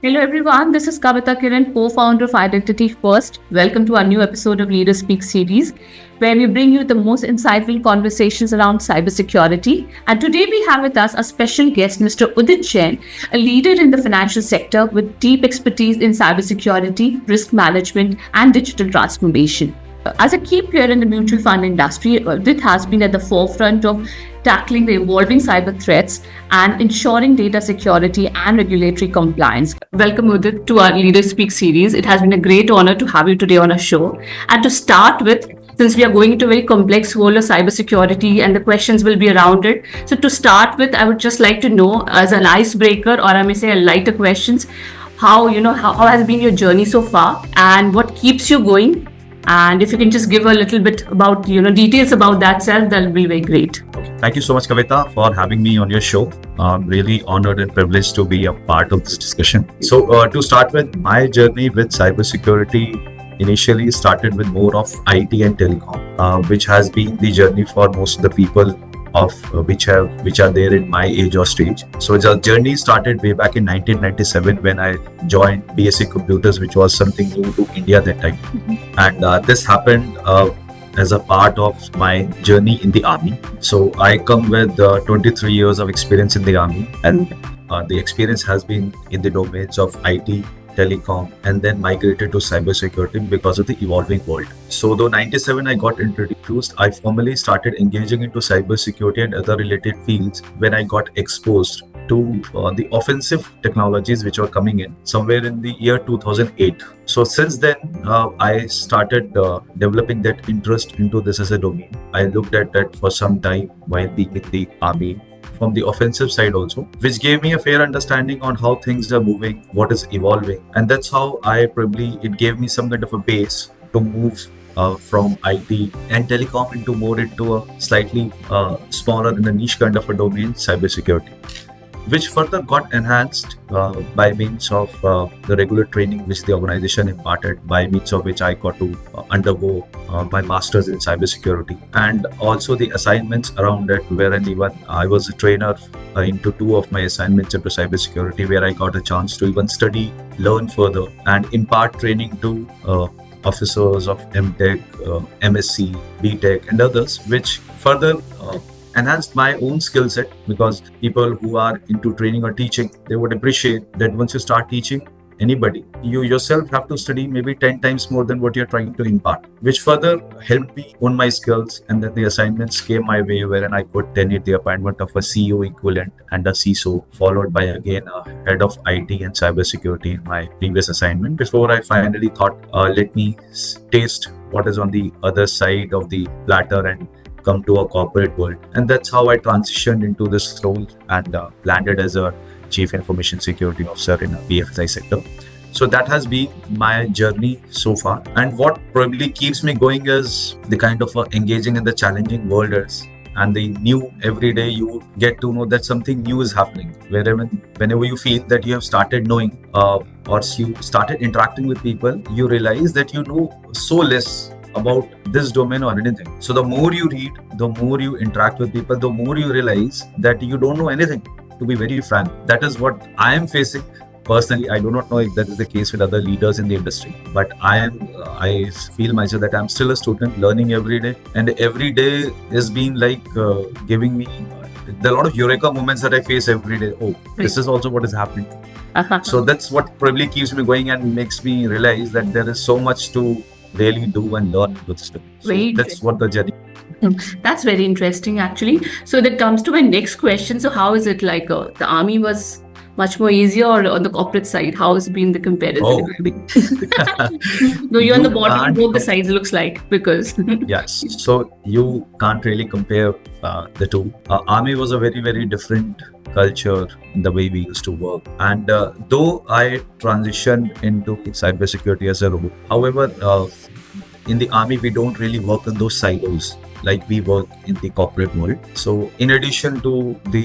Hello everyone, this is Kavita Kiran, co-founder of Identity1st. Welcome to our new episode of Leaders Speak series, where we bring you the most insightful conversations around cybersecurity. And today we have with us a special guest, Mr. Udit Jain, a leader in the financial sector with deep expertise in cybersecurity, risk management, and digital transformation. As a key player in the mutual fund industry, Udit has been at the forefront of tackling the evolving cyber threats and ensuring data security and regulatory compliance. Welcome, Udit, to our Leaders Speak series. It has been a great honor to have you today on our show. And to start with, since we are going into a very complex world of cybersecurity and the questions will be around it. So to start with, I would just like to know, as an icebreaker, or I may say a lighter questions, how has been your journey so far and what keeps you going? And if you can just give a little bit about, details about that self, that'll be very great. Thank you so much, Kavita, for having me on your show. I'm really honored and privileged to be a part of this discussion. So to start with, my journey with cybersecurity initially started with more of IT and telecom, which has been the journey for most of the people of which are there in my age or stage. So the journey started way back in 1997 when I joined BSc Computers, which was something new to India that time. And this happened as a part of my journey in the army. So I come with 23 years of experience in the army, and the experience has been in the domains of IT, telecom, and then migrated to cybersecurity because of the evolving world. So though 97 I got introduced, I formally started engaging into cybersecurity and other related fields when I got exposed to the offensive technologies which were coming in somewhere in the year 2008. So since then, I started developing that interest into this as a domain. I looked at that for some time while being in the army, from the offensive side also, which gave me a fair understanding on how things are moving, what is evolving. And that's how it gave me some kind of a base to move from IT and telecom into a slightly smaller and a niche kind of a domain, cybersecurity, which further got enhanced by means of the regular training which the organization imparted, by means of which I got to undergo my master's in cybersecurity, and also the assignments around it, wherein even I was a trainer into two of my assignments into cybersecurity, where I got a chance to even study, learn further, and impart training to officers of MTech, MSc, BTech, and others, which further enhanced my own skill set, because people who are into training or teaching, they would appreciate that once you start teaching anybody, you yourself have to study maybe 10 times more than what you're trying to impart, which further helped me own my skills. And then the assignments came my way, wherein I could tenure the appointment of a CEO equivalent and a CISO, followed by again a head of IT and cybersecurity in my previous assignment, before I finally thought, let me taste what is on the other side of the platter and come to a corporate world. And that's how I transitioned into this role and landed as a Chief Information Security Officer in a BFSI sector. So that has been my journey so far. And what probably keeps me going is the kind of engaging in the challenging world is, and the new every day you get to know that something new is happening. Whenever you feel that you have started knowing or you started interacting with people, you realize that you know so less about this domain or anything. So the more you read, the more you interact with people, the more you realize that you don't know anything, to be very frank. That is what I am facing personally. I do not know if that is the case with other leaders in the industry, but I feel myself that I'm still a student, learning every day, and every day is being like giving me a lot of eureka moments that I face every day. Oh, this is also what is happening. So that's what probably keeps me going and makes me realize that there is so much to really do and learn with stuff. So that's what the journey. That's very interesting, actually. So that comes to my next question. So how is it like the army was much more easier, or on the corporate side, how has been the comparison? No, you're on the bottom of both the sides, looks like, because yes. So you can't really compare the two. Army was a very, very different culture in the way we used to work. And though I transitioned into cybersecurity as a role, however, in the army, we don't really work on those silos like we work in the corporate world. So in addition to the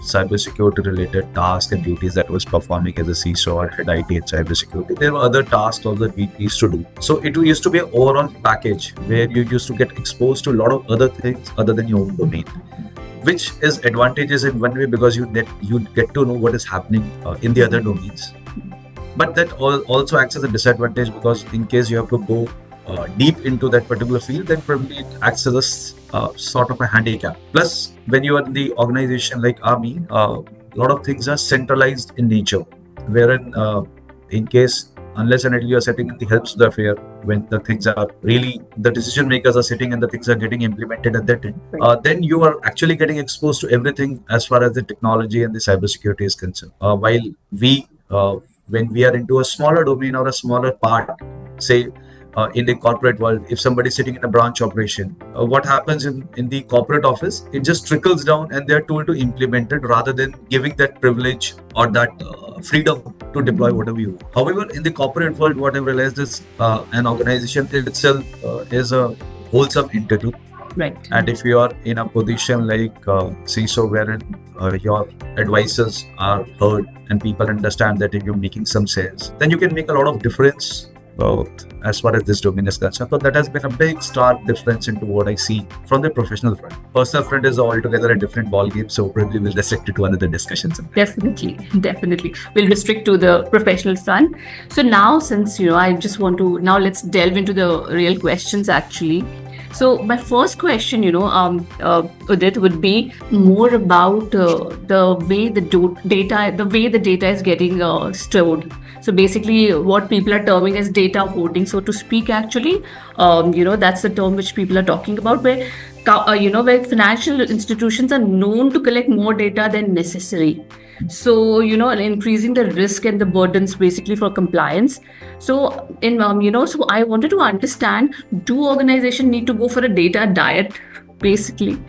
cybersecurity related tasks and duties that was performing as a CISO or head IT and cybersecurity, there were other tasks also that we used to do. So it used to be an overall package where you used to get exposed to a lot of other things other than your own domain, which is advantageous in one way because you get to know what is happening in the other domains. But that also acts as a disadvantage, because in case you have to go deep into that particular field, then probably it acts as a sort of a handicap. Plus, when you are in the organization like army, a lot of things are centralized in nature, wherein in case, unless and until you are sitting in the helps of the affair, when the things are really, the decision makers are sitting and the things are getting implemented at that end, then you are actually getting exposed to everything as far as the technology and the cybersecurity is concerned. While we, when we are into a smaller domain or a smaller part, say in the corporate world, if somebody is sitting in a branch operation, what happens in the corporate office, it just trickles down and they're told to implement it rather than giving that privilege or that freedom to deploy whatever you want. However, in the corporate world, what I've realized is an organization itself is a wholesome entity. Right. And if you are in a position like CISO, wherein your advices are heard and people understand that if you're making some sales, then you can make a lot of difference as far as this domain is concerned. So that has been a big stark difference into what I see from the professional front. Personal front is altogether a different ballgame, so probably we'll restrict it to another discussion. Definitely. We'll restrict to the professional front. So now, since I just want to, now let's delve into the real questions actually. So my first question, Udit, would be more about the way the data is getting stored. So basically, what people are terming as data hoarding, so to speak. Actually, that's the term which people are talking about, where where financial institutions are known to collect more data than necessary. So, increasing the risk and the burdens basically for compliance. So, so I wanted to understand, do organizations need to go for a data diet, basically?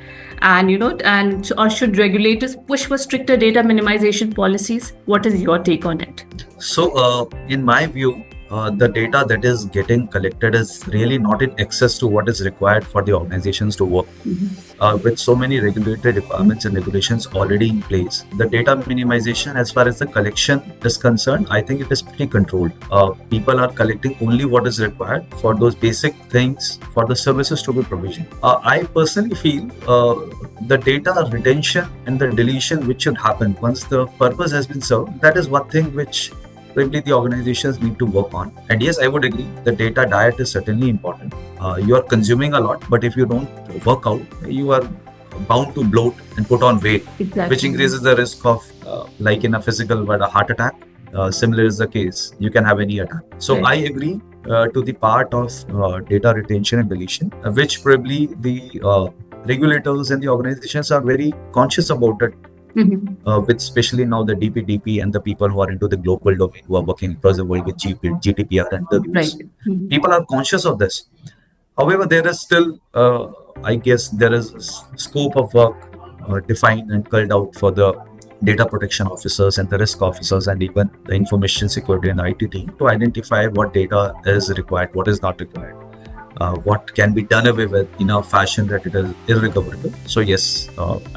And, or should regulators push for stricter data minimization policies? What is your take on it? So, in my view, the data that is getting collected is really not in excess to what is required for the organizations to work. With so many regulatory requirements and regulations already in place, the data minimization as far as the collection is concerned, I think it is pretty controlled. People are collecting only what is required for those basic things for the services to be provisioned. I personally feel the data retention and the deletion which should happen once the purpose has been served, that is one thing which probably the organizations need to work on. And yes, I would agree, the data diet is certainly important. You are consuming a lot, but if you don't work out, you are bound to bloat and put on weight, which increases the risk of, like in a physical world, a heart attack. Similar is the case, you can have any attack. So I agree to the part of data retention and deletion, which probably the regulators and the organizations are very conscious about it. With especially now the DPDP and the people who are into the global domain, who are working across the world with GDPR and the rules. People are conscious of this. However, there is still, I guess, there is scope of work defined and called out for the data protection officers and the risk officers and even the information security and IT team to identify what data is required, what is not required. What can be done away with in a fashion that it is irrecoverable. So yes,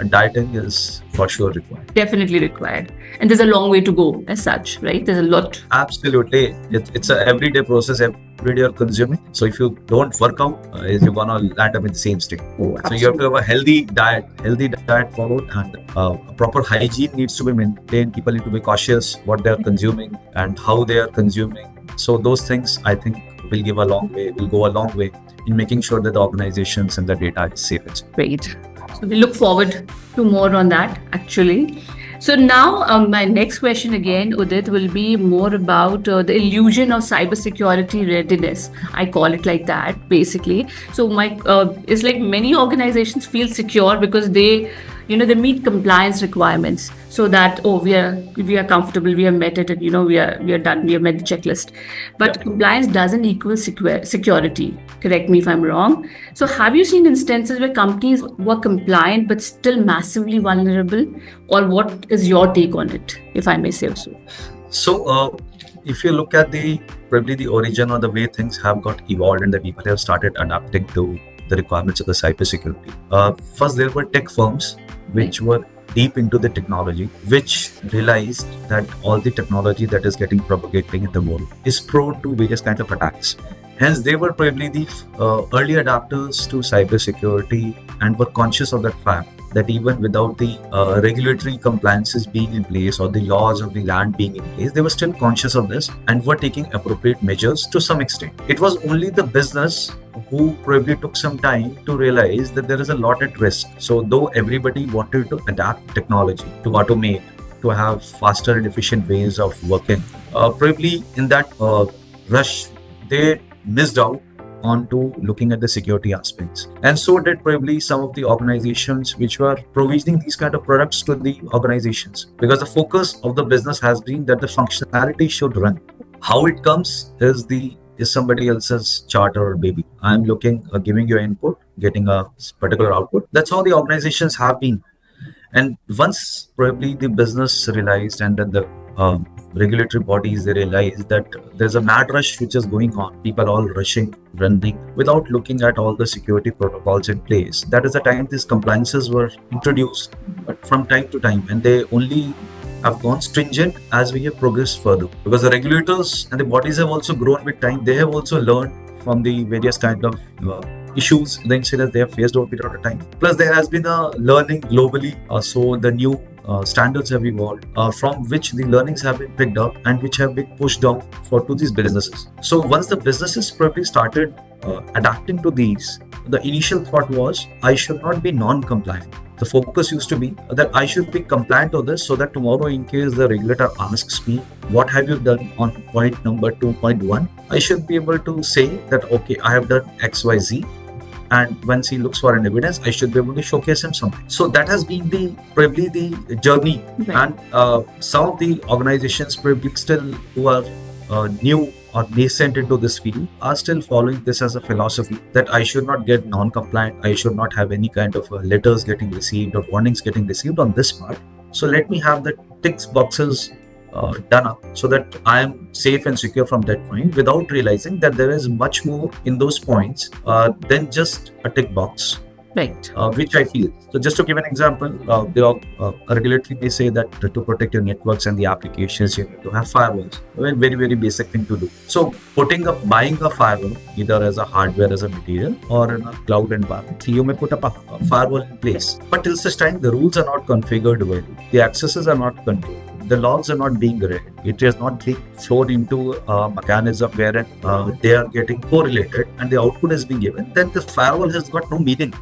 dieting is for sure required. Definitely required. And there's a long way to go as such, right? There's a lot. Absolutely. It's an everyday process, every day you're consuming. So if you don't work out, you're going to land up in the same state. So you have to have a healthy diet followed, and proper hygiene needs to be maintained. People need to be cautious what they're consuming and how they are consuming. So those things, I think, will go a long way in making sure that the organizations and the data is safe. Great. So we look forward to more on that, actually. So now my next question again, Udit, will be more about the illusion of cybersecurity readiness. I call it like that, basically. So it's like many organizations feel secure because they meet compliance requirements, so that we are comfortable, we have met it, and we are done, we have met the checklist. But compliance doesn't equal security. Correct me if I'm wrong. So have you seen instances where companies were compliant but still massively vulnerable, or what is your take on it, if I may say so? So if you look at probably the origin or the way things have got evolved and the people have started adapting to the requirements of the cybersecurity. First, there were tech firms which were deep into the technology, which realized that all the technology that is getting propagating in the world is prone to various kinds of attacks. Hence, they were probably the early adapters to cybersecurity and were conscious of that fact that even without the regulatory compliances being in place or the laws of the land being in place, they were still conscious of this and were taking appropriate measures to some extent. It was only the business who probably took some time to realize that there is a lot at risk. So though everybody wanted to adapt technology, to automate, to have faster and efficient ways of working, probably in that rush, they missed out onto looking at the security aspects. And so did probably some of the organizations which were provisioning these kind of products to the organizations, because the focus of the business has been that the functionality should run. How it comes is somebody else's charter or baby. I'm looking, giving you input, getting a particular output. That's how the organizations have been. And once probably the business realized and then the regulatory bodies, they realized that there's a mad rush which is going on, people all rushing, running without looking at all the security protocols in place. That is the time these compliances were introduced, but from time to time, and they only have gone stringent as we have progressed further, because the regulators and the bodies have also grown with time. They have also learned from the various kind of issues, the incidents they have faced over a period of time. Plus, there has been a learning globally. So the new standards have evolved, from which the learnings have been picked up and which have been pushed down to these businesses. So once the businesses probably started adapting to these, the initial thought was, I should not be non-compliant. The focus used to be that I should be compliant to this, so that tomorrow, in case the regulator asks me, what have you done on point number 2.1, I should be able to say that, okay, I have done XYZ. And once he looks for an evidence, I should be able to showcase him something. So that has been probably the journey. Right. And some of the organizations probably still who are new or nascent into this field are still following this as a philosophy, that I should not get non-compliant. I should not have any kind of letters getting received or warnings getting received on this part. So let me have the tick boxes done up so that I am safe and secure from that point, without realizing that there is much more in those points than just a tick box. Right. Which I feel. So just to give an example, regulatory may say that to protect your networks and the applications, you need to have firewalls. A very, very basic thing to do. So buying a firewall, either as a hardware, as a material, or in a cloud environment, you may put up a firewall in place. But till such time, the rules are not configured well. The accesses are not controlled. The logs are not being read. It is not being flowed into a mechanism where they are getting correlated and the output is being given. Then the firewall has got no meaning.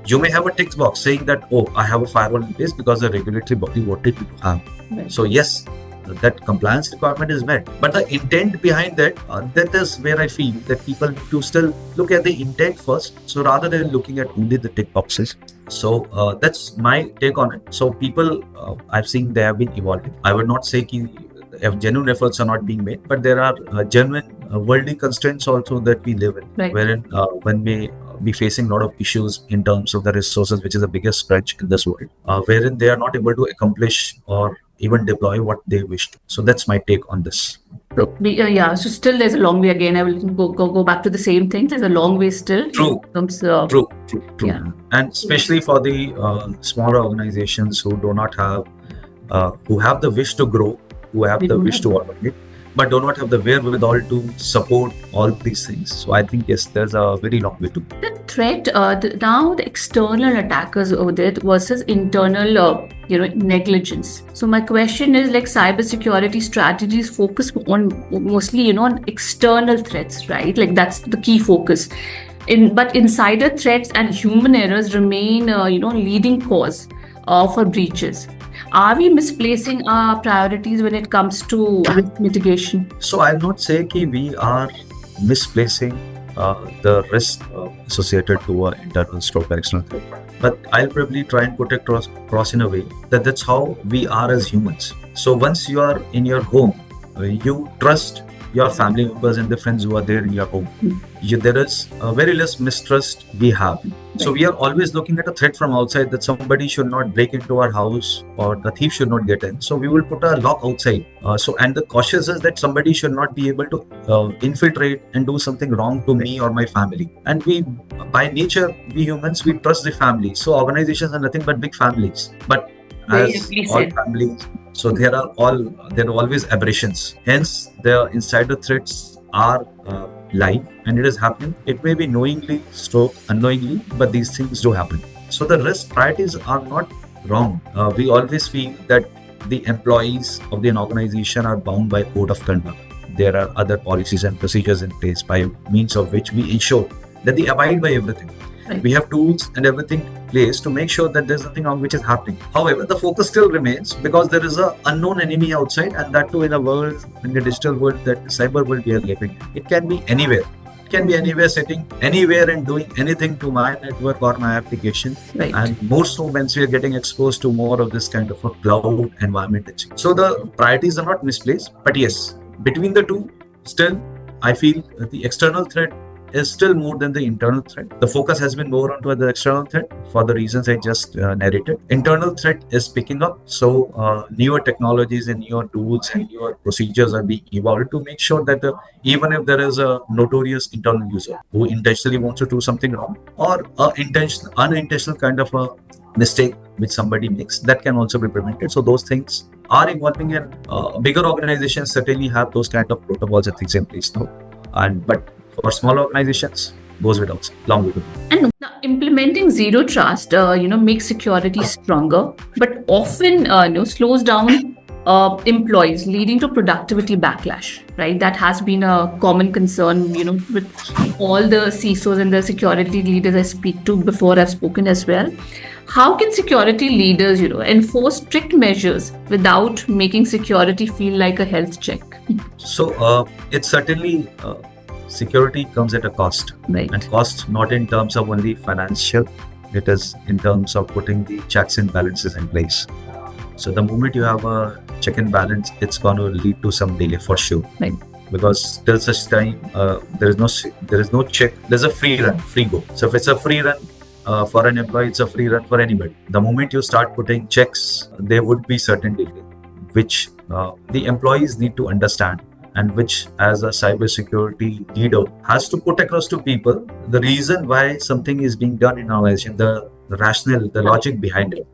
You may have a tick box saying that, oh, I have a firewall in place because the regulatory body wanted you to have. Right. So yes, that compliance requirement is met. But the intent behind that, that is where I feel that people need to still look at the intent first. So rather than looking at only the tick boxes. So that's my take on it. So people, I've seen they have been evolving. I would not say genuine efforts are not being made, but there are genuine worldly constraints also that we live in, right. Wherein when we be facing a lot of issues in terms of the resources, which is the biggest crunch in this world, wherein they are not able to accomplish or even deploy what they wish to. So that's my take on this. Yeah, so still there's a long way. Again, I will go back to the same thing. There's a long way still. True. True. Yeah. And especially for the smaller organizations who do not have, who have the wish to grow, who have the wish to automate, but do not have the wherewithal to support all these things. So I think, yes, there's a very long way to go. The threat, now the external attackers Udit versus internal, negligence. So my question is, like, cybersecurity strategies focus on mostly, on external threats, right? Like that's the key focus. But insider threats and human errors remain, leading cause for breaches. Are we misplacing our priorities when it comes to risk mitigation? So I'll not say that we are misplacing the risk associated to an internal stroke or external threat. But I'll probably try and put it across in a way that that's how we are as humans. So once you are in your home, you trust your family members and the friends who are there in your home. There is very less mistrust we have. So we are always looking at a threat from outside, that somebody should not break into our house or the thief should not get in. So we will put a lock outside. And the cautious is that somebody should not be able to infiltrate and do something wrong to me or my family. And we, by nature, we humans, we trust the family. So organizations are nothing but big families. But as all families, so there are always aberrations. Hence, the insider threats are live and it is happening. It may be knowingly, stroke unknowingly, but these things do happen. So the risk priorities are not wrong. We always feel that the employees of an organization are bound by code of conduct. There are other policies and procedures in place by means of which we ensure that they abide by everything. Right. We have tools and everything in place to make sure that there's nothing wrong which is happening. However, the focus still remains because there is an unknown enemy outside, and that too in a world, in the digital world, that cyber world we are living in. It can be anywhere. It can be anywhere, sitting anywhere and doing anything to my network or my application. Right. And more so when we are getting exposed to more of this kind of a cloud environment. So the priorities are not misplaced, but yes, between the two, still, I feel that the external threat is still more than the internal threat. The focus has been more onto the external threat for the reasons I just narrated. Internal threat is picking up, so newer technologies and newer tools and newer procedures are being evolved to make sure that even if there is a notorious internal user who intentionally wants to do something wrong, or unintentional kind of a mistake which somebody makes, that can also be prevented. So those things are evolving, and bigger organizations certainly have those kind of protocols and things in place now. But for small organizations, goes without saying, long way to go. And now, implementing zero trust, makes security stronger, but often, slows down employees, leading to productivity backlash. Right, that has been a common concern. With all the CISOs and the security leaders I speak to before, I've spoken as well. How can security leaders, enforce strict measures without making security feel like a health check? So it's certainly. Security comes at a cost, Right. And cost not in terms of only financial, it is in terms of putting the checks and balances in place. So the moment you have a check and balance, it's going to lead to some delay for sure. Right. Because till such time there is no check, there's a free run, free go. So if it's a free run for an employee, it's a free run for anybody. The moment you start putting checks, there would be certain delay, which the employees need to understand, and which as a cybersecurity leader has to put across to people the reason why something is being done in our organization, the rationale, the logic behind it.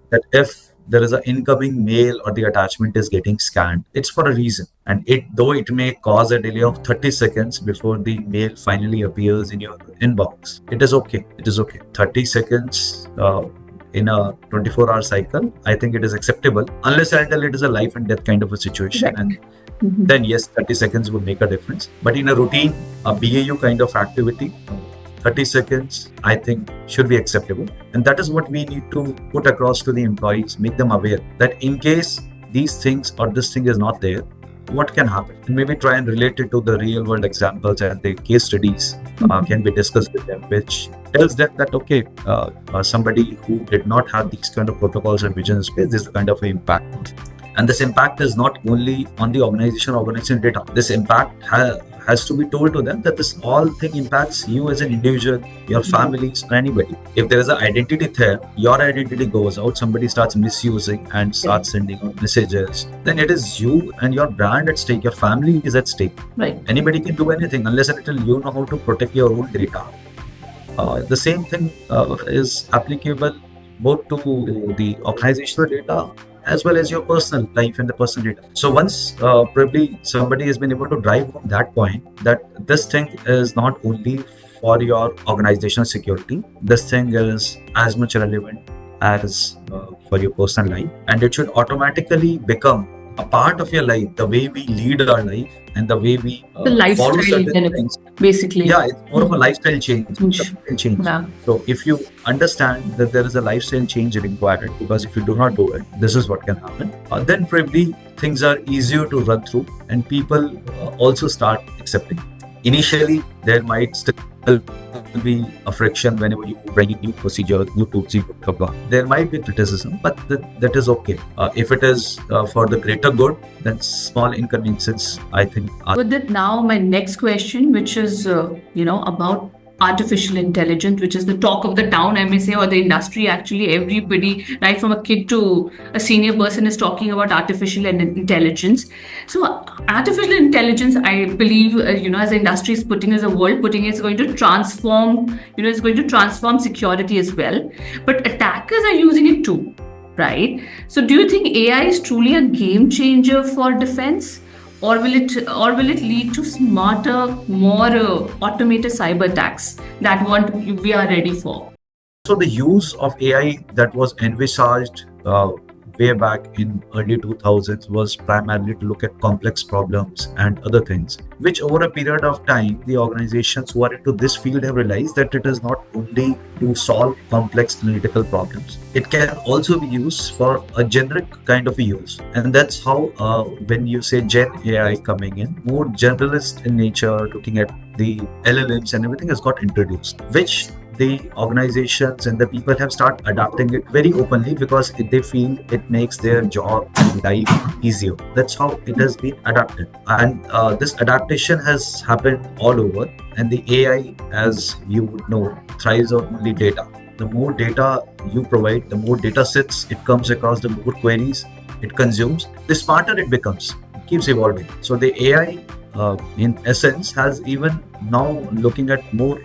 That if there is an incoming mail or the attachment is getting scanned, it's for a reason. And though it may cause a delay of 30 seconds before the mail finally appears in your inbox, it is okay. 30 seconds in a 24-hour cycle, I think it is acceptable, unless and until it is a life and death kind of a situation. Right. And then yes, 30 seconds would make a difference. But in a routine, a BAU kind of activity, 30 seconds, I think, should be acceptable. And that is what we need to put across to the employees, make them aware that in case these things or this thing is not there, what can happen? And maybe try and relate it to the real world examples and the case studies can be discussed with them, which tells them that, okay, somebody who did not have these kind of protocols and vision space, this is the kind of impact. And this impact is not only on the organization data. This impact has to be told to them that this all thing impacts you as an individual, your families, or anybody. If there is an identity theft, your identity goes out, somebody starts misusing and starts sending out messages, then it is you and your brand at stake, your family is at stake. Right. Anybody can do anything unless and until you know how to protect your own data. The same thing is applicable both to the organizational data as well as your personal life and the personal data. So once probably somebody has been able to drive home that point, that this thing is not only for your organizational security, this thing is as much relevant as for your personal life, and it should automatically become a part of your life, the way we lead our life and the way we The lifestyle follow certain things. basically. Yeah, it's more of a lifestyle change. Yeah. So if you understand that there is a lifestyle change required, because if you do not do it, this is what can happen, then probably things are easier to run through and people also start accepting. Initially, there might still be a friction whenever you bring in new procedures, new tools, there might be criticism, but that is okay. If it is for the greater good, then small inconveniences, I think, are. With that, now my next question, which is, about artificial intelligence, which is the talk of the town, I may say, or the industry. Actually, everybody, right from a kid to a senior person, is talking about artificial intelligence. So artificial intelligence, I believe, as the industry is putting, as a world putting it, is going to transform, it's going to transform security as well. But attackers are using it too, right? So do you think AI is truly a game changer for defense? Or will it lead to smarter, more automated cyber attacks that we are ready for? So the use of AI that was envisaged way back in early 2000s was primarily to look at complex problems and other things, which over a period of time, the organizations who are into this field have realized that it is not only to solve complex analytical problems, it can also be used for a generic kind of a use. And that's how when you say Gen AI coming in, more generalist in nature, looking at the LLMs and everything has got introduced, which the organizations and the people have started adapting it very openly because they feel it makes their job and life easier. That's how it has been adapted. And this adaptation has happened all over. And the AI, as you would know, thrives on only data. The more data you provide, the more data sets it comes across, the more queries it consumes, the smarter it becomes. It keeps evolving. So the AI, in essence, has even now looking at more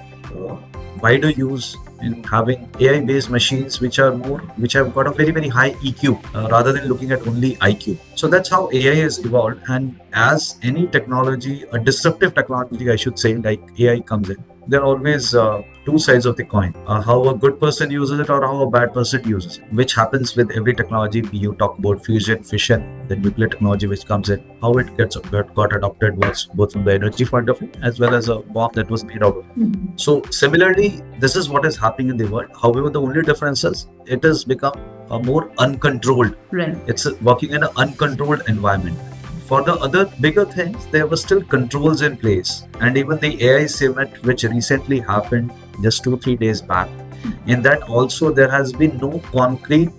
wider use in having AI-based machines which have got a very high EQ rather than looking at only IQ. So that's how AI has evolved. And as any technology, a disruptive technology, I should say, like AI comes in, there are always two sides of the coin. How a good person uses it or how a bad person uses it, which happens with every technology. You talk about fusion, fission, the nuclear technology which comes in, how it got adopted was both from the energy point of view as well as a bomb that was made out of it. So similarly, this is what is happening in the world. However, the only difference is it has become a more uncontrolled. Right. It's working in an uncontrolled environment. For the other bigger things, there were still controls in place. And even the AI summit, which recently happened just 2-3 days back, in that also there has been no concrete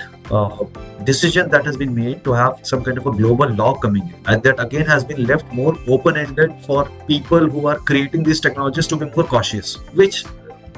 decision that has been made to have some kind of a global law coming in. And that again has been left more open-ended for people who are creating these technologies to be more cautious, which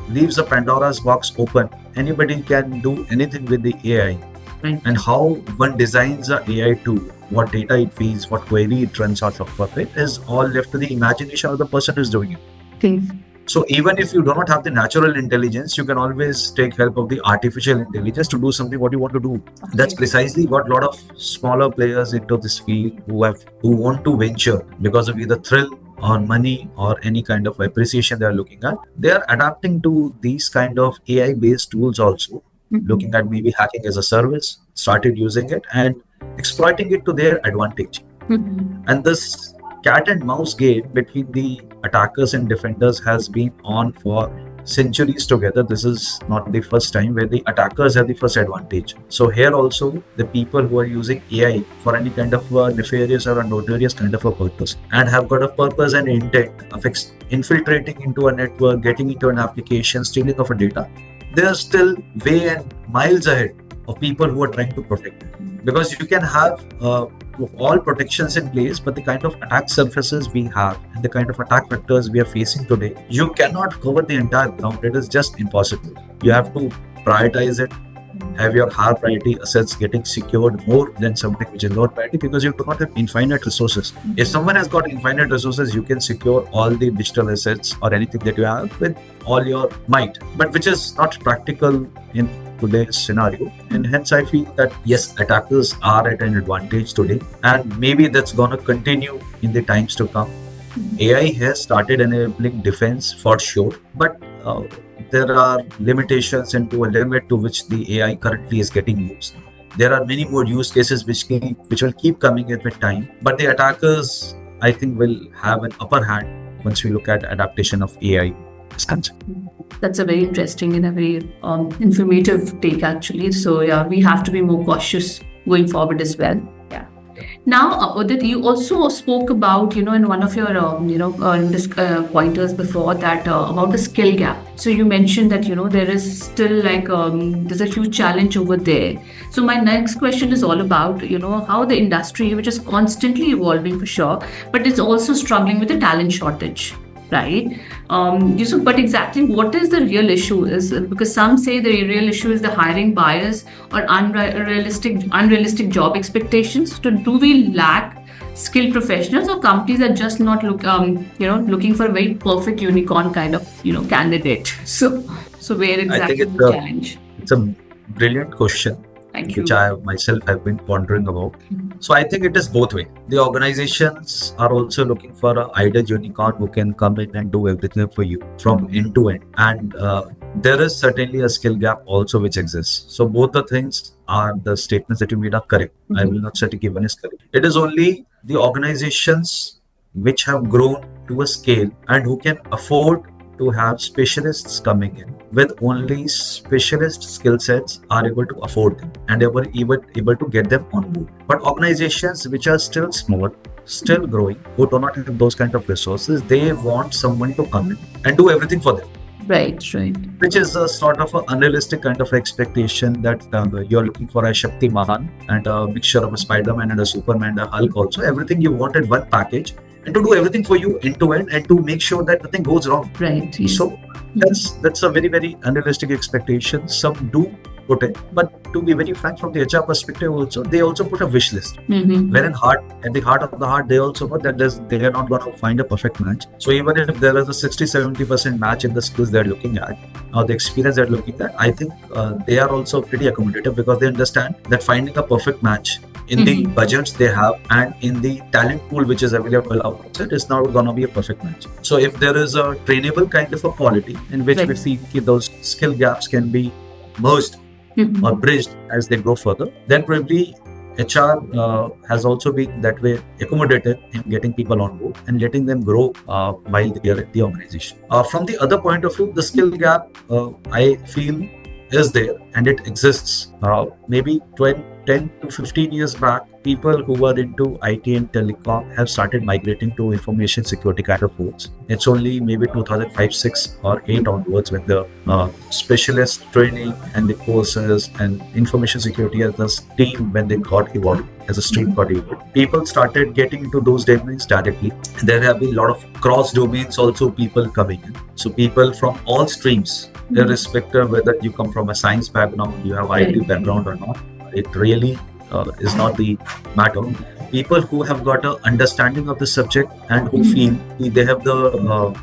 leaves the Pandora's box open. Anybody can do anything with the AI. Right. And how one designs an AI tool, what data it feeds, what query it runs out of it, is all left to the imagination of the person who's doing it. Okay. So even if you do not have the natural intelligence, you can always take help of the artificial intelligence to do something what you want to do. Okay. That's precisely what a lot of smaller players into this field who want to venture because of either thrill or money or any kind of appreciation they are looking at. They are adapting to these kind of AI based tools also. Looking at maybe hacking as a service, started using it and exploiting it to their advantage. And this cat and mouse game between the attackers and defenders has been on for centuries together. This is not the first time where the attackers have the first advantage. So here also the people who are using AI for any kind of nefarious or a notorious kind of a purpose and have got a purpose and intent of infiltrating into a network, getting into an application, stealing of a data, they are still way and miles ahead of people who are trying to protect it. Because you can have all protections in place, but the kind of attack surfaces we have and the kind of attack vectors we are facing today, you cannot cover the entire ground. It is just impossible. You have to prioritize it, have your higher priority assets getting secured more than something which is low priority, because you do not have infinite resources. If someone has got infinite resources, you can secure all the digital assets or anything that you have with all your might, but which is not practical in today's scenario. And hence I feel that yes, attackers are at an advantage today, and maybe that's going to continue in the times to come. AI has started enabling defense for sure, but there are limitations and to a limit to which the AI currently is getting used. There are many more use cases which will keep coming in with time, but the attackers, I think, will have an upper hand once we look at adaptation of AI. That's a very interesting and a very informative take, actually. So yeah, we have to be more cautious going forward as well. Yeah. Now, Udit, you also spoke about, in one of your, pointers before that about the skill gap. So you mentioned that, there is still there's a huge challenge over there. So my next question is all about, how the industry, which is constantly evolving for sure, but it's also struggling with the talent shortage. Right. But exactly what is the real issue is because some say the real issue is the hiring bias or unrealistic job expectations. So do we lack skilled professionals, or companies are just not looking for a very perfect unicorn kind of candidate? So where exactly is the challenge? It's a brilliant question. Which I myself have been pondering about. So I think it is both way. The organizations are also looking for an ideal unicorn who can come in and do everything for you from end to end. And there is certainly a skill gap also which exists. So both the things are the statements that you made are correct. I will not say that given is correct. It is only the organizations which have grown to a scale and who can afford to have specialists coming in with only specialist skill sets are able to afford them and they were even able to get them on board. But organizations which are still small, still growing, who do not have those kind of resources, they want someone to come in and do everything for them. Right. Which is a sort of an unrealistic kind of expectation that you're looking for a Shakti Mahan and a mixture of a Spider-Man and a Superman and a Hulk also. Everything you want in one package and to do everything for you end to end and to make sure that nothing goes wrong. Right. Yes. So that's a very, very unrealistic expectation. Some do put it, but to be very frank, from the HR perspective also, they also put a wish list. Wherein at the heart of the heart, they also know that they are not going to find a perfect match. So even if there is a 60-70% match in the skills they're looking at or the experience they're looking at, I think they are also pretty accommodative because they understand that finding a perfect match in the budgets they have and in the talent pool which is available outside is not going to be a perfect match. So if there is a trainable kind of a quality in which we see those skill gaps can be merged or bridged as they go further, then probably HR has also been that way accommodated in getting people on board and letting them grow while they are at the organization. From the other point of view, the skill gap I feel is there and it exists. Maybe 10 to 15 years back, people who were into IT and telecom have started migrating to information security kind of roles. It's only maybe 2005, 6 or 8 onwards when the specialist training and the courses and information security as a team when they got evolved, as a stream got evolved. People started getting into those domains directly. There have been a lot of cross domains also people coming in. So people from all streams, irrespective whether you come from a science background, you have IT background or not, it really is not the matter. People who have got an understanding of the subject and who feel they have the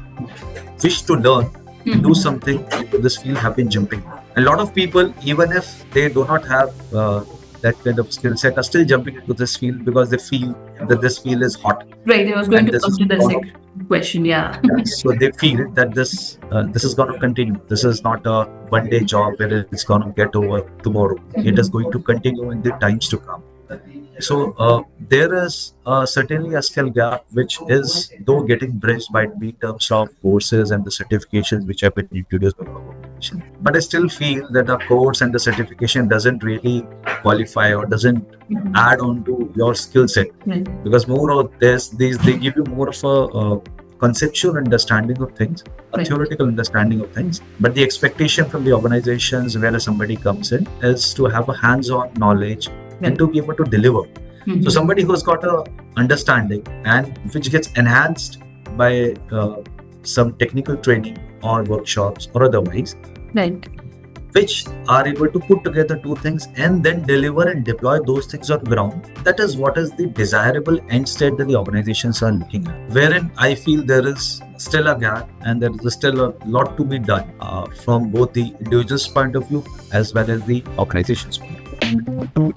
wish to learn and do something into this field have been jumping. A lot of people, even if they do not have that kind of skill set, are still jumping into this field because they feel that this field is hot. Right, I was going to come to the second question. Yeah. So they feel that this is going to continue. This is not a one-day job where it's going to get over tomorrow. It is going to continue in the times to come. So there is certainly a skill gap which is though getting bridged by in terms of courses and the certifications which have been introduced by the organization. But I still feel that the course and the certification doesn't really qualify or doesn't add on to your skill set, because more of they give you more of a conceptual understanding of things, a theoretical understanding of things, but the expectation from the organizations where somebody comes in is to have a hands-on knowledge and to be able to deliver. So somebody who's got a understanding and which gets enhanced by some technical training or workshops or otherwise, which are able to put together two things and then deliver and deploy those things on ground. That is what is the desirable end state that the organizations are looking at. Wherein I feel there is still a gap and there is still a lot to be done from both the individual's point of view as well as the organization's point of view.